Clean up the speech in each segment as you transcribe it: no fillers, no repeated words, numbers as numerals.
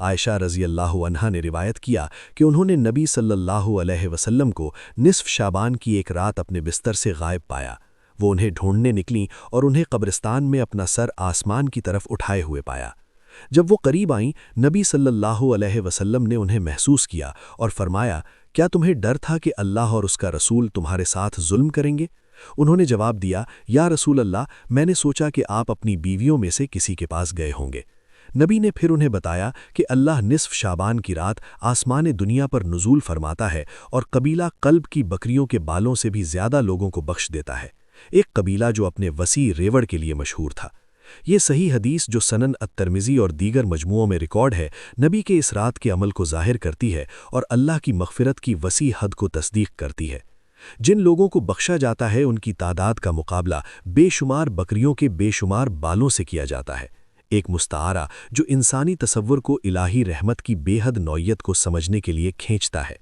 عائشہ رضی اللہ عنہا نے روایت کیا کہ انہوں نے نبی صلی اللہ علیہ وسلم کو نصف شعبان کی ایک رات اپنے بستر سے غائب پایا۔ وہ انہیں ڈھونڈنے نکلیں اور انہیں قبرستان میں اپنا سر آسمان کی طرف اٹھائے ہوئے پایا۔ جب وہ قریب آئیں، نبی صلی اللہ علیہ وسلم نے انہیں محسوس کیا اور فرمایا، کیا تمہیں ڈر تھا کہ اللہ اور اس کا رسول تمہارے ساتھ ظلم کریں گے؟ انہوں نے جواب دیا، یا رسول اللہ، میں نے سوچا کہ آپ اپنی بیویوں میں سے کسی کے پاس گئے ہوں گے۔ نبی نے پھر انہیں بتایا کہ اللہ نصف شعبان کی رات آسمان دنیا پر نزول فرماتا ہے اور قبیلہ قلب کی بکریوں کے بالوں سے بھی زیادہ لوگوں کو بخش دیتا ہے، ایک قبیلہ جو اپنے وسیع ریوڑ کے لیے مشہور تھا۔ یہ صحیح حدیث جو سنن الترمذی اور دیگر مجموعوں میں ریکارڈ ہے، نبی کے اس رات کے عمل کو ظاہر کرتی ہے اور اللہ کی مغفرت کی وسیع حد کو تصدیق کرتی ہے۔ جن لوگوں کو بخشا جاتا ہے ان کی تعداد کا مقابلہ بے شمار بکریوں کے بے شمار بالوں سے کیا جاتا ہے، ایک مستعارہ جو انسانی تصور کو الہی رحمت کی بے حد نوعیت کو سمجھنے کے لیے کھینچتا ہے۔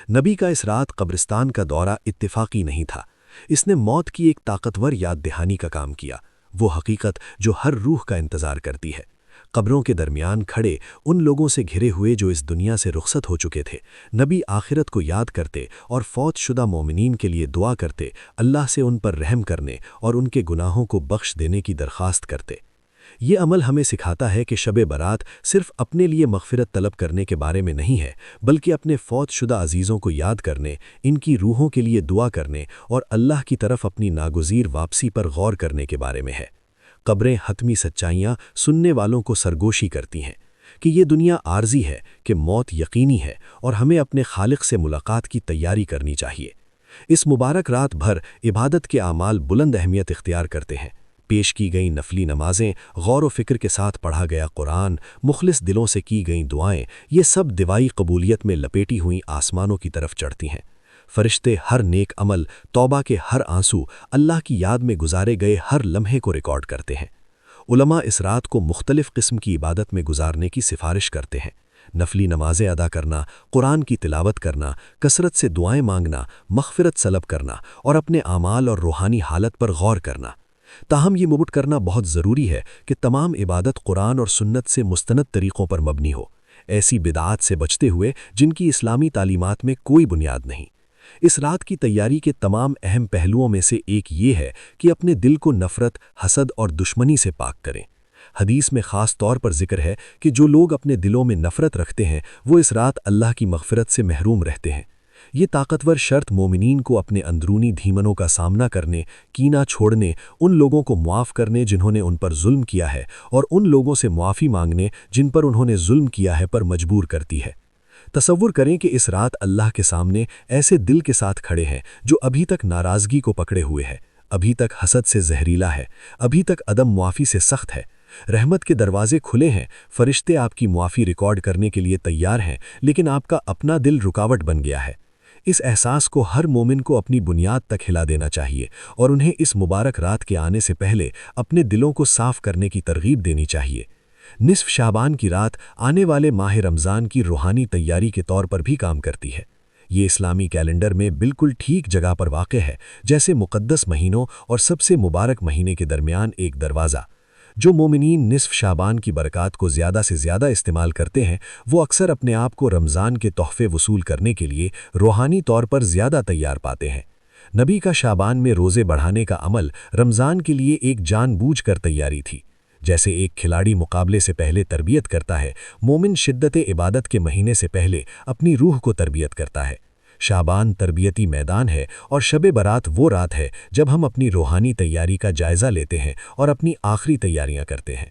نبی کا اس رات قبرستان کا دورہ اتفاقی نہیں تھا، اس نے موت کی ایک طاقتور یاد دہانی کا کام کیا، وہ حقیقت جو ہر روح کا انتظار کرتی ہے۔ قبروں کے درمیان کھڑے ان لوگوں سے گھرے ہوئے جو اس دنیا سے رخصت ہو چکے تھے، نبی آخرت کو یاد کرتے اور فوت شدہ مومنین کے لیے دعا کرتے، اللہ سے ان پر رحم کرنے اور ان کے گناہوں کو بخش دینے کی درخواست کرتے۔ یہ عمل ہمیں سکھاتا ہے کہ شب برات صرف اپنے لیے مغفرت طلب کرنے کے بارے میں نہیں ہے، بلکہ اپنے فوت شدہ عزیزوں کو یاد کرنے، ان کی روحوں کے لیے دعا کرنے اور اللہ کی طرف اپنی ناگزیر واپسی پر غور کرنے کے بارے میں ہے۔ قبریں حتمی سچائیاں سننے والوں کو سرگوشی کرتی ہیں کہ یہ دنیا عارضی ہے، کہ موت یقینی ہے اور ہمیں اپنے خالق سے ملاقات کی تیاری کرنی چاہیے۔ اس مبارک رات بھر عبادت کے اعمال بلند اہمیت اختیار کرتے ہیں۔ پیش کی گئیں نفلی نمازیں، غور و فکر کے ساتھ پڑھا گیا قرآن، مخلص دلوں سے کی گئیں دعائیں، یہ سب دوائی قبولیت میں لپیٹی ہوئی آسمانوں کی طرف چڑھتی ہیں۔ فرشتے ہر نیک عمل، توبہ کے ہر آنسو، اللہ کی یاد میں گزارے گئے ہر لمحے کو ریکارڈ کرتے ہیں۔ علماء اس رات کو مختلف قسم کی عبادت میں گزارنے کی سفارش کرتے ہیں۔ نفلی نمازیں ادا کرنا، قرآن کی تلاوت کرنا، کثرت سے دعائیں مانگنا، مغفرت طلب کرنا اور اپنے اعمال اور روحانی حالت پر غور کرنا۔ تاہم یہ مبت کرنا بہت ضروری ہے کہ تمام عبادت قرآن اور سنت سے مستند طریقوں پر مبنی ہو، ایسی بدعات سے بچتے ہوئے جن کی اسلامی تعلیمات میں کوئی بنیاد نہیں۔ اس رات کی تیاری کے تمام اہم پہلوؤں میں سے ایک یہ ہے کہ اپنے دل کو نفرت، حسد اور دشمنی سے پاک کریں۔ حدیث میں خاص طور پر ذکر ہے کہ جو لوگ اپنے دلوں میں نفرت رکھتے ہیں وہ اس رات اللہ کی مغفرت سے محروم رہتے ہیں۔ یہ طاقتور شرط مومنین کو اپنے اندرونی دھیمنوں کا سامنا کرنے، کینہ چھوڑنے، ان لوگوں کو معاف کرنے جنہوں نے ان پر ظلم کیا ہے اور ان لوگوں سے معافی مانگنے جن پر انہوں نے ظلم کیا ہے پر مجبور کرتی ہے۔ تصور کریں کہ اس رات اللہ کے سامنے ایسے دل کے ساتھ کھڑے ہیں جو ابھی تک ناراضگی کو پکڑے ہوئے ہے، ابھی تک حسد سے زہریلا ہے، ابھی تک عدم معافی سے سخت ہے۔ رحمت کے دروازے کھلے ہیں، فرشتے آپ کی معافی ریکارڈ کرنے کے لیے تیار ہیں، لیکن آپ کا اپنا دل رکاوٹ بن گیا ہے۔ اس احساس کو ہر مومن کو اپنی بنیاد تک ہلا دینا چاہیے اور انہیں اس مبارک رات کے آنے سے پہلے اپنے دلوں کو صاف کرنے کی ترغیب دینی چاہیے۔ نصف شعبان کی رات آنے والے ماہ رمضان کی روحانی تیاری کے طور پر بھی کام کرتی ہے۔ یہ اسلامی کیلنڈر میں بالکل ٹھیک جگہ پر واقع ہے، جیسے مقدس مہینوں اور سب سے مبارک مہینے کے درمیان ایک دروازہ۔ جو مومنین نصف شعبان کی برکات کو زیادہ سے زیادہ استعمال کرتے ہیں وہ اکثر اپنے آپ کو رمضان کے تحفے وصول کرنے کے لیے روحانی طور پر زیادہ تیار پاتے ہیں۔ نبی کا شعبان میں روزے بڑھانے کا عمل رمضان کے لیے ایک جان بوجھ کر تیاری تھی۔ جیسے ایک کھلاڑی مقابلے سے پہلے تربیت کرتا ہے، مومن شدت عبادت کے مہینے سے پہلے اپنی روح کو تربیت کرتا ہے۔ شعبان تربیتی میدان ہے اور شب برات وہ رات ہے جب ہم اپنی روحانی تیاری کا جائزہ لیتے ہیں اور اپنی آخری تیاریاں کرتے ہیں۔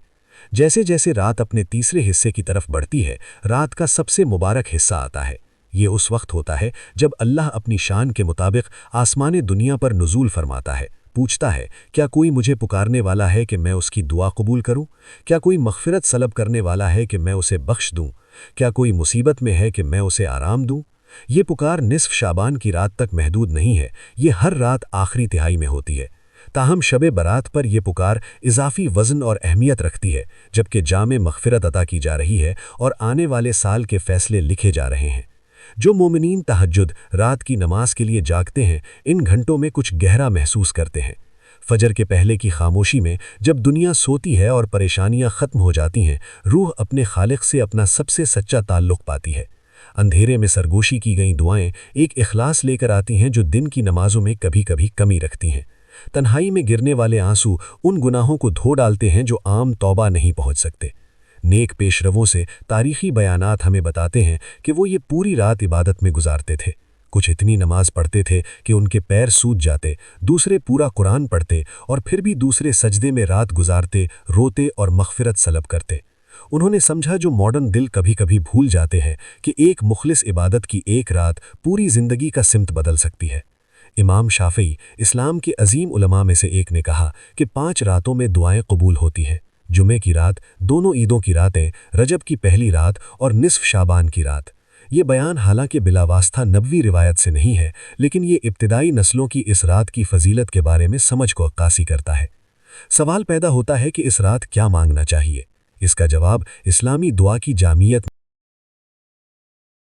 جیسے جیسے رات اپنے تیسرے حصے کی طرف بڑھتی ہے، رات کا سب سے مبارک حصہ آتا ہے۔ یہ اس وقت ہوتا ہے جب اللہ اپنی شان کے مطابق آسمان دنیا پر نزول فرماتا ہے، پوچھتا ہے، کیا کوئی مجھے پکارنے والا ہے کہ میں اس کی دعا قبول کروں؟ کیا کوئی مغفرت طلب کرنے والا ہے کہ میں اسے بخش دوں؟ کیا کوئی مصیبت میں ہے کہ میں اسے آرام دوں؟ یہ پکار نصف شعبان کی رات تک محدود نہیں ہے، یہ ہر رات آخری تہائی میں ہوتی ہے۔ تاہم شب برات پر یہ پکار اضافی وزن اور اہمیت رکھتی ہے، جبکہ جامع مغفرت عطا کی جا رہی ہے اور آنے والے سال کے فیصلے لکھے جا رہے ہیں۔ جو مومنین تہجد رات کی نماز کے لیے جاگتے ہیں، ان گھنٹوں میں کچھ گہرا محسوس کرتے ہیں۔ فجر کے پہلے کی خاموشی میں جب دنیا سوتی ہے اور پریشانیاں ختم ہو جاتی ہیں، روح اپنے خالق سے اپنا سب سے سچا تعلق پاتی ہے۔ اندھیرے میں سرگوشی کی گئیں دعائیں ایک اخلاص لے کر آتی ہیں جو دن کی نمازوں میں کبھی کبھی کمی رکھتی ہیں۔ تنہائی میں گرنے والے آنسو ان گناہوں کو دھو ڈالتے ہیں جو عام توبہ نہیں پہنچ سکتے۔ نیک پیش رووں سے تاریخی بیانات ہمیں بتاتے ہیں کہ وہ یہ پوری رات عبادت میں گزارتے تھے۔ کچھ اتنی نماز پڑھتے تھے کہ ان کے پیر سوج جاتے، دوسرے پورا قرآن پڑھتے اور پھر بھی دوسرے سجدے میں رات گزارتے، روتے اور مغفرت طلب کرتے۔ انہوں نے سمجھا جو ماڈرن دل کبھی کبھی بھول جاتے ہیں کہ ایک مخلص عبادت کی ایک رات پوری زندگی کا سمت بدل سکتی ہے۔ امام شافعی اسلام کے عظیم علماء میں سے ایک نے کہا کہ 5 راتوں میں دعائیں قبول ہوتی ہیں: جمعے کی رات، دونوں عیدوں کی راتیں، رجب کی پہلی رات اور نصف شعبان کی رات۔ یہ بیان حالانکہ بلا واسطہ نبوی روایت سے نہیں ہے، لیکن یہ ابتدائی نسلوں کی اس رات کی فضیلت کے بارے میں سمجھ کو عکاسی کرتا ہے۔ سوال پیدا ہوتا ہے کہ اس رات کیا مانگنا چاہیے؟ اس کا جواب اسلامی دعا کی جامعیت